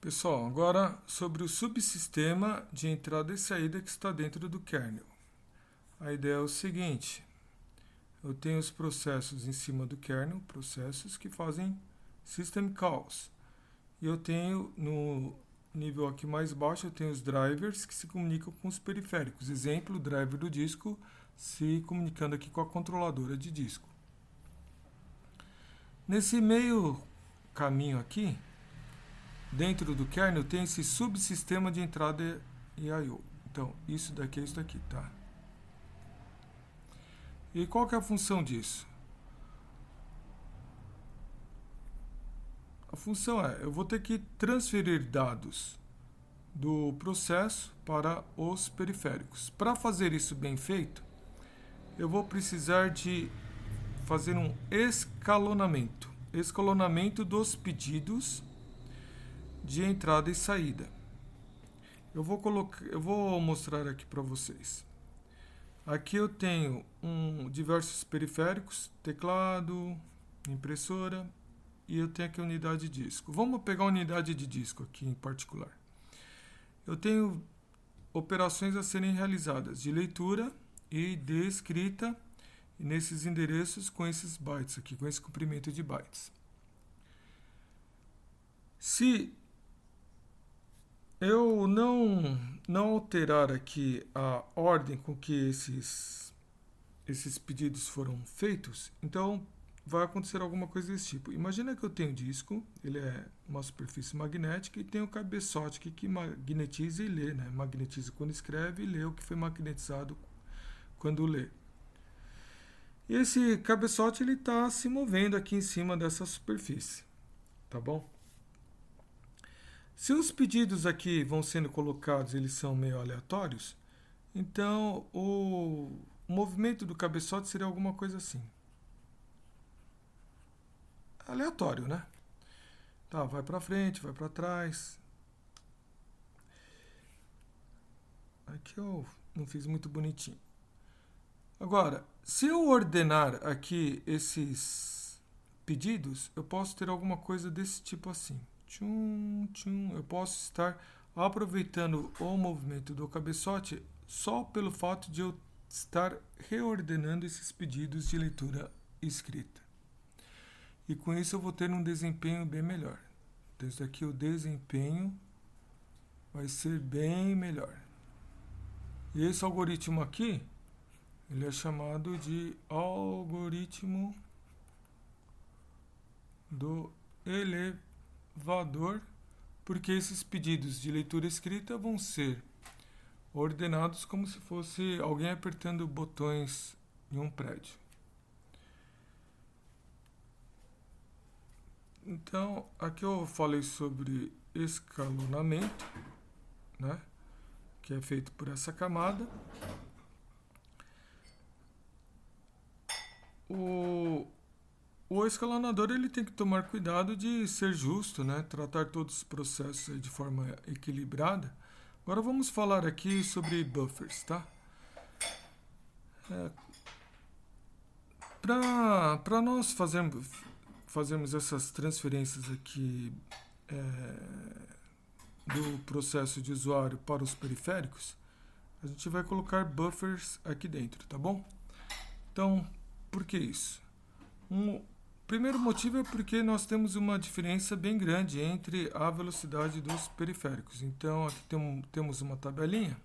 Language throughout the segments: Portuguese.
Pessoal, agora sobre o subsistema de entrada e saída que está dentro do kernel. A ideia é o seguinte: eu tenho os processos em cima do kernel, processos que fazem system calls. E eu tenho no nível aqui mais baixo, eu tenho os drivers que se comunicam com os periféricos. Exemplo, o driver do disco se comunicando aqui com a controladora de disco. Nesse meio caminho aqui, dentro do kernel tem esse subsistema de entrada e I/O. Então, isso daqui é isso daqui, tá? E qual que é a função disso? A função é, eu vou ter que transferir dados do processo para os periféricos. Para fazer isso bem feito, eu vou precisar de fazer um escalonamento dos pedidos de entrada e saída. Eu vou mostrar aqui para vocês. Aqui eu tenho diversos periféricos, teclado, impressora, e eu tenho aqui a unidade de disco. Vamos pegar a unidade de disco aqui em particular. Eu tenho operações a serem realizadas de leitura e de escrita nesses endereços com esses bytes aqui, com esse comprimento de bytes. Se eu não alterar aqui a ordem com que esses pedidos foram feitos, então vai acontecer alguma coisa desse tipo. Imagina que eu tenho um disco, ele é uma superfície magnética e tem um cabeçote que magnetiza e lê, né? Magnetiza quando escreve e lê o que foi magnetizado quando lê. E esse cabeçote ele está se movendo aqui em cima dessa superfície, tá bom? Se os pedidos aqui vão sendo colocados, eles são meio aleatórios, então o movimento do cabeçote seria alguma coisa assim. Aleatório, né? Tá, vai para frente, vai para trás. Aqui eu não fiz muito bonitinho. Agora, se eu ordenar aqui esses pedidos, eu posso ter alguma coisa desse tipo assim. Tchum, tchum. Eu posso estar aproveitando o movimento do cabeçote só pelo fato de eu estar reordenando esses pedidos de leitura escrita. E com isso eu vou ter um desempenho bem melhor. Então, isso aqui o desempenho vai ser bem melhor. E esse algoritmo aqui, ele é chamado de algoritmo do elevador, porque esses pedidos de leitura escrita vão ser ordenados como se fosse alguém apertando botões em um prédio. Então, aqui eu falei sobre escalonamento, né, que é feito por essa camada. O escalonador ele tem que tomar cuidado de ser justo, né, tratar todos os processos de forma equilibrada. Agora vamos falar aqui sobre buffers, tá? Para nós fazermos essas transferências aqui do processo de usuário para os periféricos, a gente vai colocar buffers aqui dentro, tá bom? Então, por que isso? Primeiro motivo é porque nós temos uma diferença bem grande entre a velocidade dos periféricos. Então, aqui temos uma tabelinha.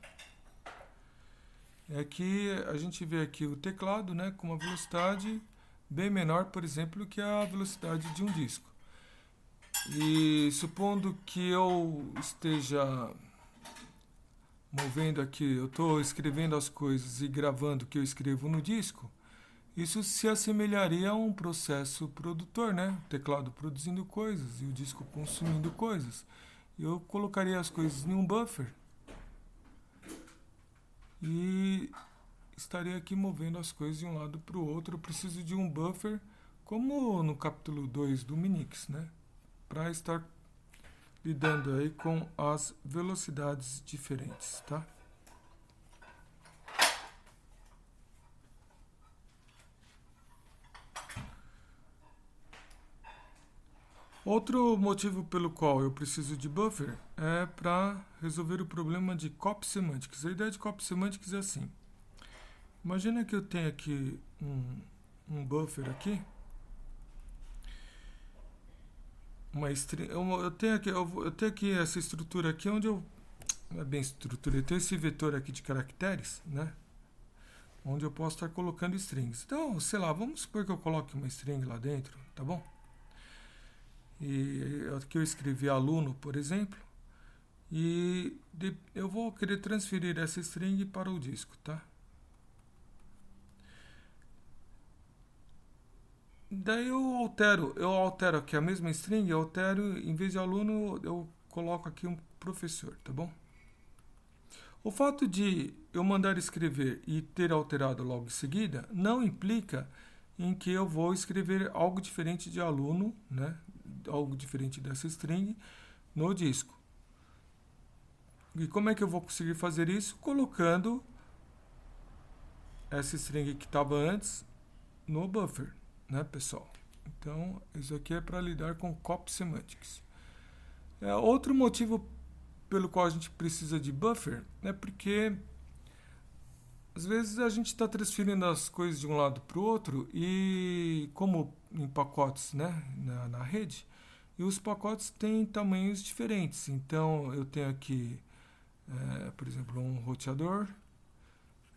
É que a gente vê aqui o teclado, né, com uma velocidade bem menor, por exemplo, que a velocidade de um disco. E supondo que eu esteja movendo aqui, eu estou escrevendo as coisas e gravando o que eu escrevo no disco, isso se assemelharia a um processo produtor, né? O teclado produzindo coisas e o disco consumindo coisas. Eu colocaria as coisas em um buffer e estaria aqui movendo as coisas de um lado para o outro. Eu preciso de um buffer, como no capítulo 2 do Minix, né? Para estar lidando aí com as velocidades diferentes, tá? Outro motivo pelo qual eu preciso de buffer é para resolver o problema de copy semantics. A ideia de copy semantics é assim. Imagina que eu tenho aqui um buffer aqui. Eu tenho aqui essa estrutura aqui onde eu... Não é bem estrutura, eu tenho esse vetor aqui de caracteres, né? Onde eu posso estar colocando strings. Então, sei lá, vamos supor que eu coloque uma string lá dentro, tá bom? E aqui eu escrevi aluno, por exemplo, e eu vou querer transferir essa string para o disco, tá? Daí eu altero aqui a mesma string, eu altero, em vez de aluno, eu coloco aqui um professor, tá bom? O fato de eu mandar escrever e ter alterado logo em seguida não implica em que eu vou escrever algo diferente de aluno, né? Algo diferente dessa string no disco. E como é que eu vou conseguir fazer isso? Colocando essa string que estava antes no buffer, né, pessoal? Então, isso aqui é para lidar com copy semantics. Outro motivo pelo qual a gente precisa de buffer é porque às vezes a gente está transferindo as coisas de um lado para o outro e como em pacotes, né, na rede, e os pacotes têm tamanhos diferentes. Então eu tenho aqui, por exemplo, um roteador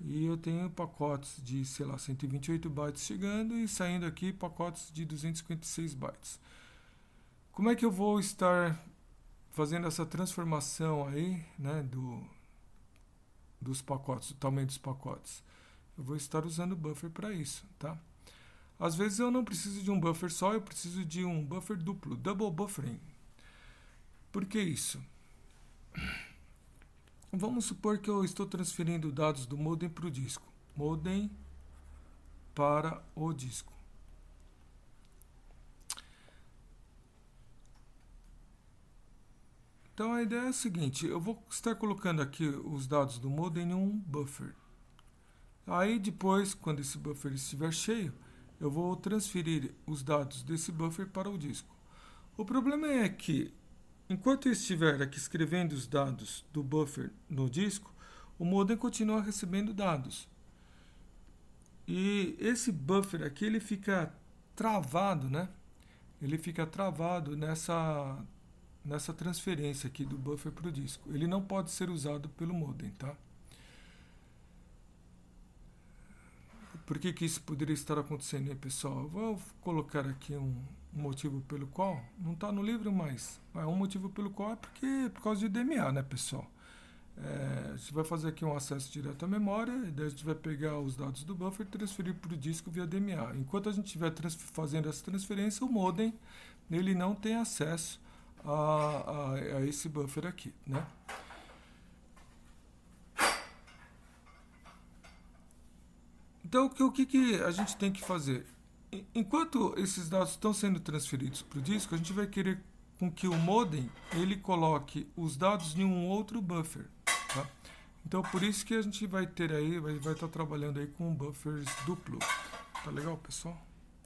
e eu tenho pacotes de, sei lá, 128 bytes chegando e saindo aqui pacotes de 256 bytes. Como é que eu vou estar fazendo essa transformação aí, né, dos pacotes, do tamanho dos pacotes? Eu vou estar usando o buffer para isso, tá? Às vezes eu não preciso de um buffer só, eu preciso de um buffer duplo, double buffering. Por que isso? Vamos supor que eu estou transferindo dados do modem para o disco. Modem para o disco. Então a ideia é a seguinte, eu vou estar colocando aqui os dados do modem em um buffer. Aí depois, quando esse buffer estiver cheio, eu vou transferir os dados desse buffer para o disco. O problema é que, enquanto eu estiver aqui escrevendo os dados do buffer no disco, o modem continua recebendo dados. E esse buffer aqui, ele fica travado, né? Ele fica travado nessa transferência aqui do buffer para o disco. Ele não pode ser usado pelo modem, tá? Por que isso poderia estar acontecendo aí, pessoal? Eu vou colocar aqui um motivo pelo qual, não está no livro, mas um motivo pelo qual é por causa de DMA, né, pessoal? A gente vai fazer aqui um acesso direto à memória, e daí a gente vai pegar os dados do buffer e transferir para o disco via DMA. Enquanto a gente estiver fazendo essa transferência, o modem ele não tem acesso a esse buffer aqui, né? Então, o que a gente tem que fazer? Enquanto esses dados estão sendo transferidos para o disco, a gente vai querer com que o modem ele coloque os dados em um outro buffer, tá? Então, por isso que a gente vai ter aí, vai estar trabalhando aí com buffers duplo. Tá legal, pessoal?